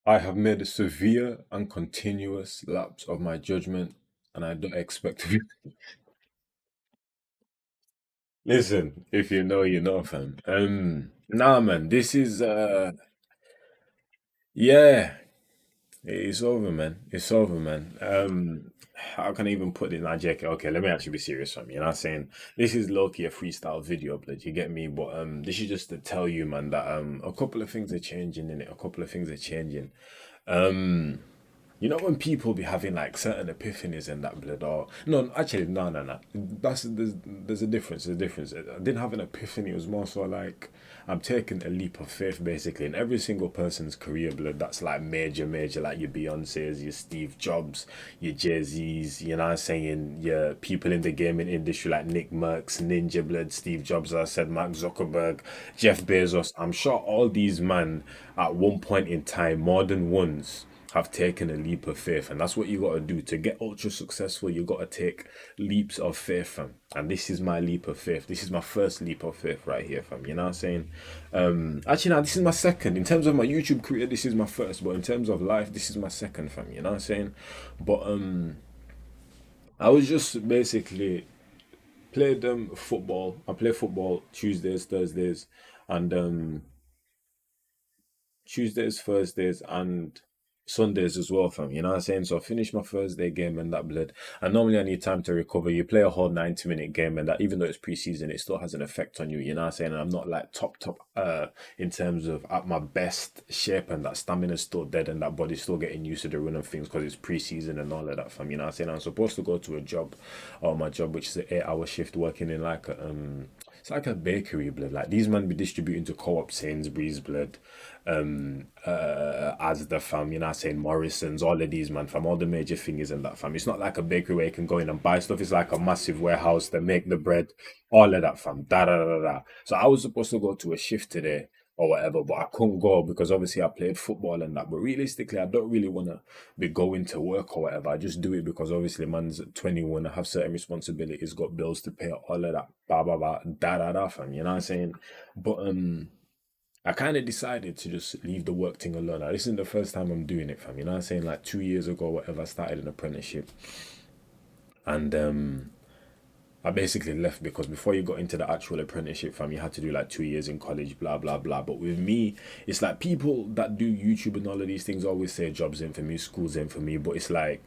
I have made a severe and continuous lapse of my judgment, and I don't expect to be. Listen, if you know, you know, fam. Nah, man, this is yeah, it's over, man. It's over, man. How can I even put it in that jacket? Okay, let me actually be serious, fam. You know what I'm saying? This is low-key a freestyle video, blood. You get me? But this is just to tell you, man, that a couple of things are changing in it. A couple of things are changing. Um. You know when people be having like certain epiphanies and that blood or no actually no that's there's a difference I didn't have an epiphany. It was more so like I'm taking a leap of faith basically in every single person's career blood that's like major like your Beyonce's, your Steve Jobs, your Jay-Z's, you know what I'm saying, your people in the gaming industry like Nick Merckx, Ninja Blood, Steve Jobs, as I said, Mark Zuckerberg, Jeff Bezos. I'm sure all these men at one point in time more than once have taken a leap of faith, and that's what you got to do to get ultra successful. You got to take leaps of faith, fam. And this is my leap of faith. This is my first leap of faith right here, fam. You know what I'm saying? Actually, now this is my second. In terms of my YouTube career, this is my first, but in terms of life, this is my second, fam. You know what I'm saying? But I was just basically played football. I play football Tuesdays, Thursdays, and Tuesdays, Thursdays, and Sundays as well, fam. You know what I'm saying? So I finished my Thursday game and that blood. And normally I need time to recover. You play a whole 90-minute game and that even though it's preseason, it still has an effect on you. You know what I'm saying? And I'm not like top in terms of at my best shape and that stamina's still dead and that body's still getting used to the run of things because it's preseason and all of that, fam. You know what I'm saying? I'm supposed to go to a job or my job, which is an 8 hour shift working in like a it's like a bakery blood. Like these men be distributing to co-op Sainsbury's blood, as the fam, you know what I'm saying, Morrison's, all of these man fam, all the major things in that fam. It's not like a bakery where you can go in and buy stuff. It's like a massive warehouse that make the bread, all of that fam. Da da da da. So I was supposed to go to a shift today or whatever, but I couldn't go because obviously I played football and that. But realistically, I don't really want to be going to work or whatever. I just do it because obviously man's 21, I have certain responsibilities, got bills to pay, all of that, blah blah blah, da da da fam. You know what I'm saying? But I kind of decided to just leave the work thing alone. Now, this isn't the first time I'm doing it, fam. You know what I'm saying? Like 2 years ago, whatever, I started an apprenticeship. And I basically left because before you got into the actual apprenticeship, fam, you had to do like 2 years in college, blah, blah, blah. But with me, it's like people that do YouTube and all of these things always say jobs in for me, school's in for me. But it's like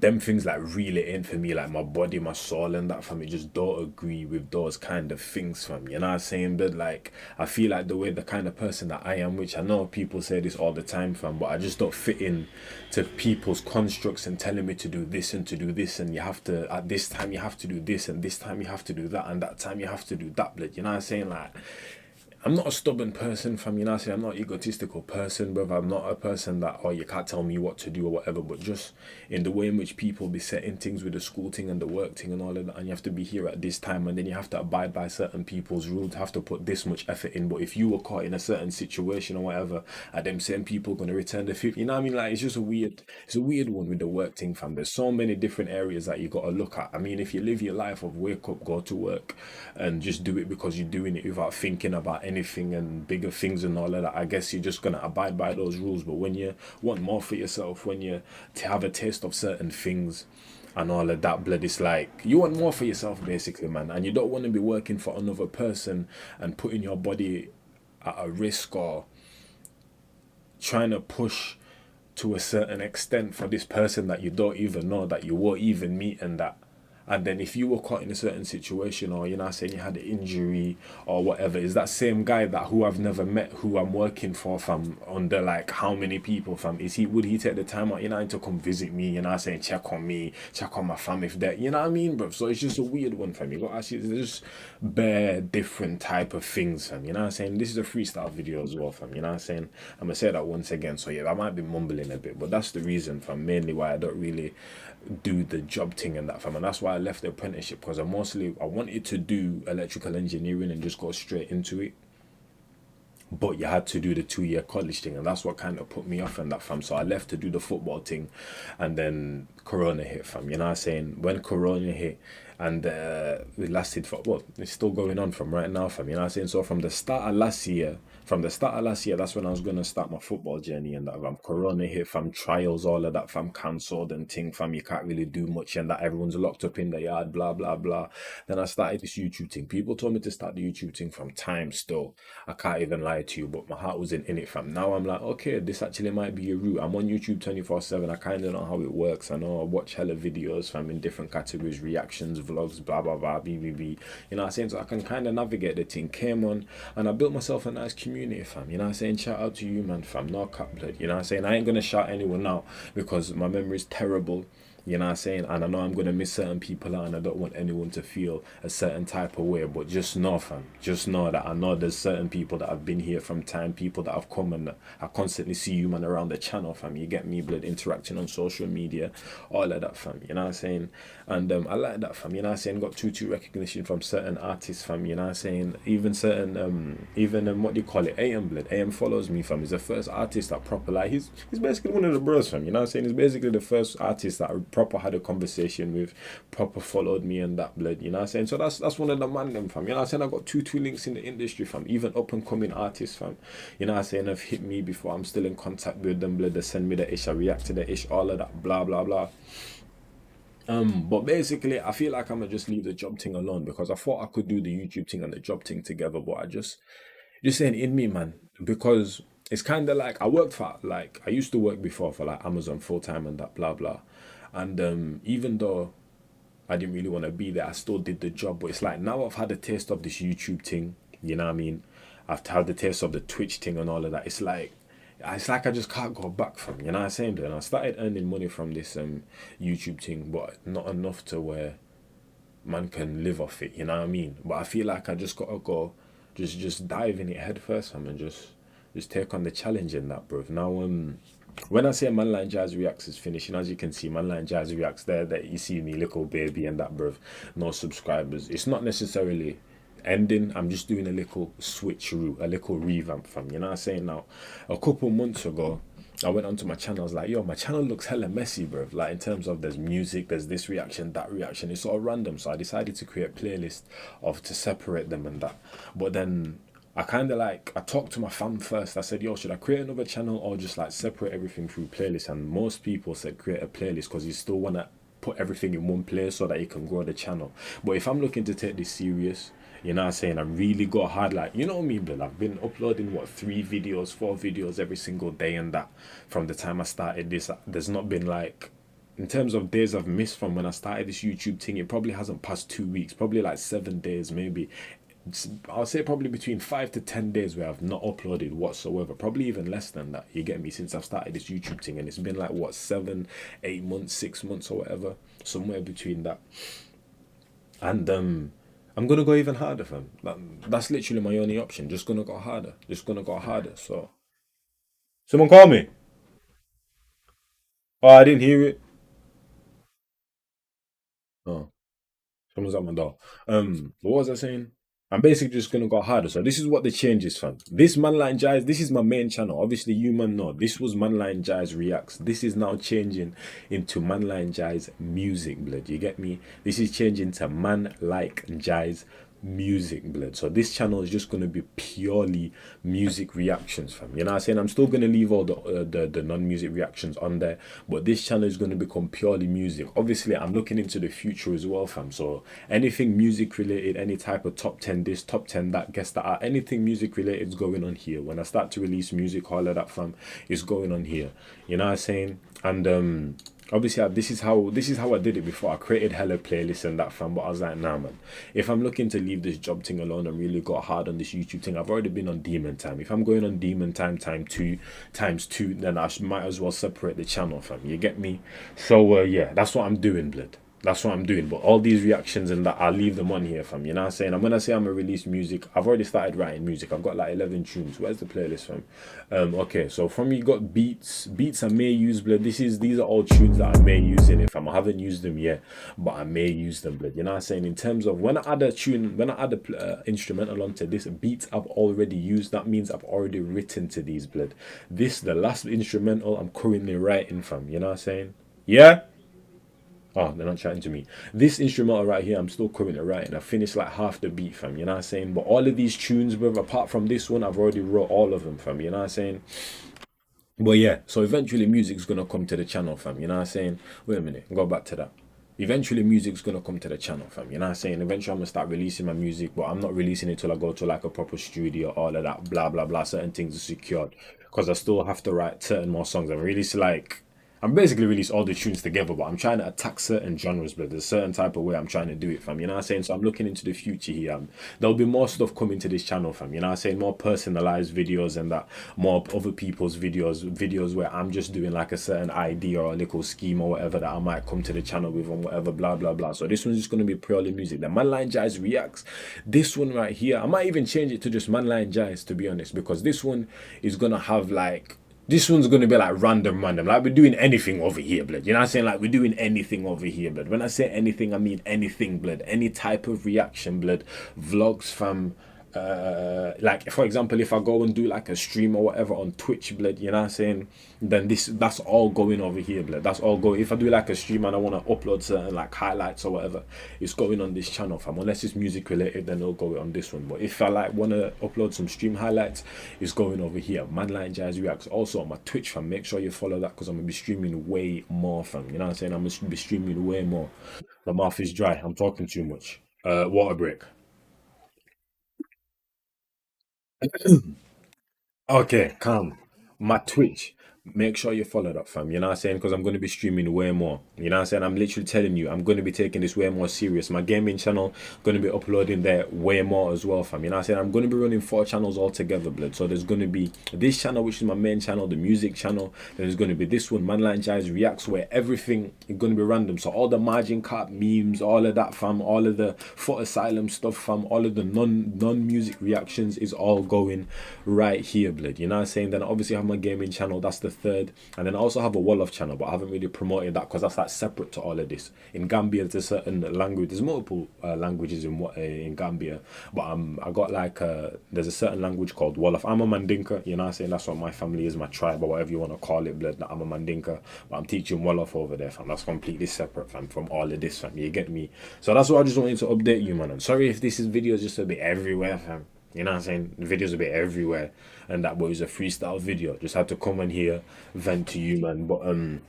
them things like really ain't for me, like my body, my soul and that fam, it just don't agree with those kind of things, fam. You know what I'm saying? But like I feel like the way the kind of person that I am, which I know people say this all the time, fam, but I just don't fit in to people's constructs and telling me to do this and to do this and you have to at this time you have to do this and this time you have to do that and that time you have to do that, blood. You know what I'm saying? Like I'm not a stubborn person, fam. You know, what I'm saying, I'm not an egotistical person, brother. I'm not a person that, oh, you can't tell me what to do or whatever. But just in the way in which people be setting things with the school thing and the work thing and all of that, and you have to be here at this time, and then you have to abide by certain people's rules, have to put this much effort in. But if you were caught in a certain situation or whatever, are them same people gonna return the favor? You know what I mean? Like it's just it's a weird one with the work thing, fam. There's so many different areas that you gotta look at. I mean, if you live your life of wake up, go to work, and just do it because you're doing it without thinking about anything and bigger things and all of that, I guess you're just gonna abide by those rules. But when you want more for yourself, when you have a taste of certain things and all of that, blood, it's like you want more for yourself basically, man, and you don't want to be working for another person and putting your body at a risk or trying to push to a certain extent for this person that you don't even know, that you won't even meet, and that. And then if you were caught in a certain situation, or you're not saying you had an injury or whatever, is that same guy that who I've never met, who I'm working for, fam, under like how many people, fam? Is he would he take the time out, to come visit me, saying check on me, check on my fam if that, you know what I mean, bro? So it's just a weird one, fam. You got actually there's just bare different type of things, fam. You know what I'm saying? This is a freestyle video as well, fam. You know what I'm saying? I'm gonna say that once again. So yeah, I might be mumbling a bit, but that's the reason, fam. Mainly why I don't really do the job thing and that, fam. And that's why I left the apprenticeship because I wanted to do electrical engineering and just go straight into it. But you had to do the 2 year college thing, and that's what kind of put me off and that, fam. So I left to do the football thing, and then Corona hit, fam. You know what I'm saying? When Corona hit, and it lasted for, well, it's still going on from right now, fam. You know what I'm saying? So from the start of last year, from the start of last year, that's when I was gonna start my football journey, and that fam, Corona hit, fam, trials, all of that, fam, cancelled and thing, fam, you can't really do much, and that everyone's locked up in the yard, blah blah blah. Then I started this YouTube thing. People told me to start the YouTube thing from time still. I can't even lie to you, but my heart wasn't in it, fam. Now I'm like, okay, this actually might be a route. I'm on YouTube 24/7. I kind of know how it works. I know I watch hella videos, fam, in different categories, reactions, vlogs, blah blah blah, BBB. You know what I'm saying? So I can kind of navigate the thing. Came on and I built myself a nice community, fam. You know what I'm saying? Shout out to you, man, fam. No cut blood. You know what I'm saying? I ain't gonna shout anyone out because my memory's terrible. You know what I'm saying? And I know I'm gonna miss certain people out and I don't want anyone to feel a certain type of way. But just know, fam, just know that I know there's certain people that have been here from time, people that have come and I constantly see you man around the channel, fam. You get me, blood, interacting on social media, all of that, fam. You know what I'm saying? And I like that, fam. You know what I'm saying? Got two recognition from certain artists, fam. You know what I'm saying? Even certain even what do you call it? AM blood. AM follows me, fam. He's the first artist that proper like he's basically one of the bros, fam. You know what I'm saying? He's basically the first artist that proper had a conversation with, proper followed me and that blood, you know what I'm saying? So that's one of the man them, fam. You know what I'm saying? I got two links in the industry, fam. Even up and coming artists, fam. You know what I'm saying? Have hit me before. I'm still in contact with them, blood. They send me the ish, I react to the ish, all of that, blah blah blah. But basically I feel like I'm gonna just leave the job thing alone because I thought I could do the YouTube thing and the job thing together, but I just ain't in me, man. Because it's kind of like I worked for like I used to work before for like Amazon full time and that blah blah, and even though I didn't really want to be there, I still did the job. But it's like now I've had a taste of this YouTube thing. You know what I mean? I've had the taste of the Twitch thing and all of that. It's like I just can't go back from. You know what I'm saying? And I started earning money from this YouTube thing, but not enough to where man can live off it. You know what I mean? But I feel like I just gotta go, just dive in it head first, fam, and just take on the challenge in that, bro. Now, when I say ManLykeNjies Reacts is finishing, as you can see, ManLykeNjies Reacts there, that you see me, little baby, and that, bro. No subscribers. It's not necessarily ending. I'm just doing a little switcheroo, a little revamp, fam. You know what I'm saying? Now, a couple months ago, I went onto my channel. I was like, yo, my channel looks hella messy, bro. Like, in terms of there's music, there's this reaction, that reaction. It's all random. So I decided to create a playlist to separate them and that. But then I kind of like, I talked to my fam first. I said, yo, should I create another channel or just like separate everything through playlists? And most people said create a playlist because you still want to put everything in one place so that you can grow the channel. But if I'm looking to take this serious, you know what I'm saying, I really got hard, like, you know me, but I've been uploading what 3 videos, 4 videos every single day, and that from the time I started this, there's not been like, in terms of days I've missed from when I started this YouTube thing, it probably hasn't passed 2 weeks, probably like 7 days, maybe. I'll say probably between 5 to 10 days where I've not uploaded whatsoever, probably even less than that. You get me? Since I've started this YouTube thing, and it's been like what 7, 8 months, 6 months, or whatever, somewhere between that. And I'm gonna go even harder, fam. That's literally my only option. Just gonna go harder. Just gonna go harder. So someone call me. Oh, I didn't hear it. Oh. Someone's at my door. What was I saying? I'm basically just gonna go harder. So this is what the change is, fam. This ManLykeNjies, this is my main channel. Obviously, you man know this was ManLykeNjies Reacts. This is now changing into ManLykeNjies Music, blood. You get me? This is changing to ManLykeNjies Music, blood. So this channel is just gonna be purely music reactions, fam. You know what I'm saying? I'm still gonna leave all the non-music reactions on there, but this channel is gonna become purely music. Obviously, I'm looking into the future as well, fam. So anything music related, any type of top 10 this, top 10 that, guess that, anything music related is going on here. When I start to release music, all of that, fam, is going on here. You know what I'm saying? And obviously this is how I did it before. I created hella playlists and that, fam, but I was like, nah, man, if I'm looking to leave this job thing alone and really got hard on this YouTube thing, I've already been on demon time. If I'm going on demon time times two, then might as well separate the channel, fam. You get me? So yeah, that's what I'm doing, blood. That's what I'm doing. But all these reactions and that, I'll leave them on here, fam. You know what I'm saying? And when I say I'm gonna release music, I've already started writing music. I've got like 11 tunes. Where's the playlist, fam? Okay, so from you got beats. Beats I may use, blood. These are all tunes that I may use in it, fam. I haven't used them yet, but I may use them, blood. You know what I'm saying? In terms of when I add a tune, when I add a instrumental onto this, beats I've already used. That means I've already written to these, blood. The last instrumental I'm currently writing, fam. You know what I'm saying? Yeah. Oh, they're not chatting to me. This instrumental right here, I'm still currently writing. I finished like half the beat, fam. You know what I'm saying? But all of these tunes, bro, apart from this one, I've already wrote all of them, fam. You know what I'm saying? But yeah, so eventually music's gonna come to the channel, fam. You know what I'm saying? Wait a minute, go back to that. Eventually music's gonna come to the channel, fam. You know what I'm saying? Eventually I'm gonna start releasing my music, but I'm not releasing it till I go to like a proper studio, all of that, blah blah blah. Certain things are secured. Because I still have to write certain more songs. I'm releasing like I'm basically release all the tunes together, but I'm trying to attack certain genres, but there's a certain type of way I'm trying to do it, fam. You know what I'm saying? So I'm looking into the future here. There'll be more stuff coming to this channel, fam. You know what I'm saying? More personalized videos and that, more other people's videos where I'm just doing like a certain idea or a little scheme or whatever that I might come to the channel with and whatever, blah, blah, blah. So this one's just going to be purely music. The ManLykeNjies reacts. This one right here, I might even change it to just ManLykeNjies, to be honest, because this one is going to have like, this one's gonna be like random. Like we're doing anything over here, blood. You know what I'm saying? Like we're doing anything over here, blood. When I say anything, I mean anything, blood. Any type of reaction, blood. Vlogs, fam. Like for example, if I go and do like a stream or whatever on Twitch, blood, you know what I'm saying, then that's all going over here, blood. That's all going. If I do like a stream and I want to upload certain like highlights or whatever, it's going on this channel, fam. Unless it's music related, then it'll go on this one. But if I like want to upload some stream highlights, it's going over here. ManLykeNjies reacts. Also on my Twitch, fam. Make sure you follow that because I'm gonna be streaming way more, fam. You know what I'm saying? I'm gonna be streaming way more. My mouth is dry. I'm talking too much. Water break. Okay, calm. My Twitch. Make sure you follow that, fam. You know what I'm saying? Because I'm going to be streaming way more. You know what I'm saying? I'm literally telling you, I'm going to be taking this way more serious. My gaming channel, going to be uploading there way more as well, fam. You know what I'm saying? I'm going to be running 4 channels all together, blood. So there's going to be this channel, which is my main channel, the music channel. Then there's going to be this one, ManLykeNjies Reacts, where everything is going to be random. So all the margin cap memes, all of that, fam, all of the foot asylum stuff, fam, all of the non-music reactions is all going right here, blood. You know what I'm saying? Then I obviously have my gaming channel, that's the third. And then I also have a Wolof channel, but I haven't really promoted that because that's like separate to all of this. In Gambia, there's a certain language, there's multiple languages in Gambia, but I got like there's a certain language called Wolof. I'm a Mandinka, you know what I'm saying? That's what my family is, my tribe, or whatever you want to call it, blood. I'm a Mandinka, but I'm teaching Wolof over there, fam. That's completely separate, fam, from all of this, fam. You get me? So that's what I just wanted to update you, man. I'm sorry if this is video just a bit everywhere, fam. You know what I'm saying? The video's a bit everywhere, and that was a freestyle video. Just had to come in here, vent to you, man. But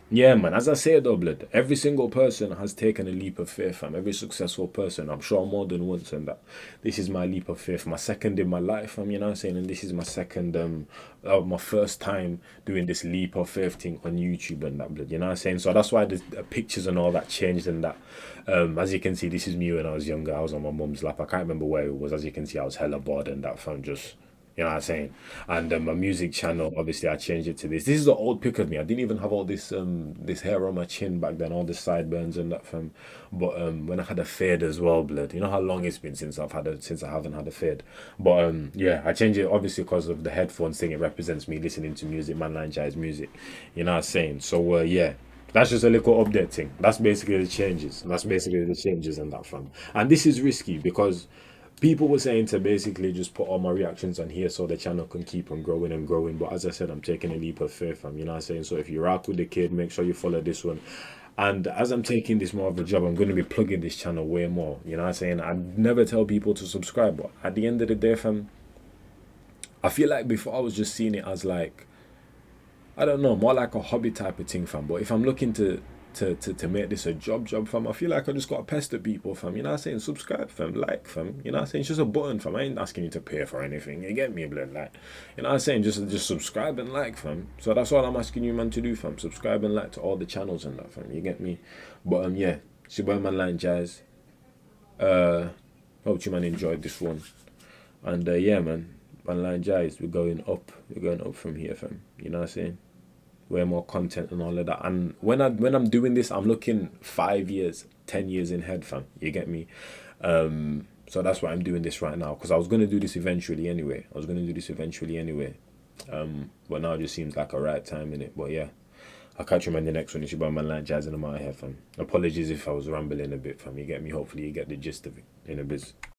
yeah, man. As I say, though, blood, every single person has taken a leap of faith, fam. Every successful person, I'm sure more than once, and that this is my leap of faith, my second in my life, fam. You know what I'm saying? And this is my second, my first time doing this leap of faith thing on YouTube and that, blood. You know what I'm saying? So that's why the pictures and all that changed and that. As you can see, this is me when I was younger. I was on my mum's lap. I can't remember where it was. As you can see, I was hella bored and that, fam. Just, you know what I'm saying? And my music channel, obviously, I changed it to this. This is an old pic of me. I didn't even have all this hair on my chin back then, all the sideburns and that, fam. But when I had a fade as well, blood. You know how long it's been since since I haven't had a fade. But yeah, I changed it obviously because of the headphones thing. It represents me listening to music, ManLykeNjies music. You know what I'm saying? So yeah. That's just a little update thing. That's basically the changes. That's basically the changes in that, fam. And this is risky because people were saying to basically just put all my reactions on here so the channel can keep on growing and growing. But as I said, I'm taking a leap of faith, fam. You know what I'm saying? So if you rock with the kid, make sure you follow this one. And as I'm taking this more of a job, I'm going to be plugging this channel way more. You know what I'm saying? I never tell people to subscribe, but at the end of the day, fam, I feel like before I was just seeing it as like, I don't know, more like a hobby type of thing, fam. But if I'm looking to make this a job, fam, I feel like I just gotta pester people, fam. You know what I'm saying? Subscribe, fam, like, fam. You know what I'm saying? It's just a button, fam. I ain't asking you to pay for anything. You get me, blood? Like, you know what I'm saying? Just subscribe and like, fam. So that's all I'm asking you, man, to do, fam. Subscribe and like to all the channels and that, fam. You get me? But yeah, it's your boy ManLykeNjies. Hope you man enjoyed this one. And yeah, man, ManLykeNjies, we're going up. We're going up from here, fam. You know what I'm saying? Way more content and all of that. And when I'm doing this, I'm looking 5 years, 10 years in head, fam. You get me? So that's why I'm doing this right now, because I was gonna do this eventually anyway. But now it just seems like a right time in it. But yeah, I'll catch you on the next one. It's your boy ManLykeNjies and I'm out here, fam. Apologies if I was rambling a bit, fam. You get me? Hopefully you get the gist of it in a biz.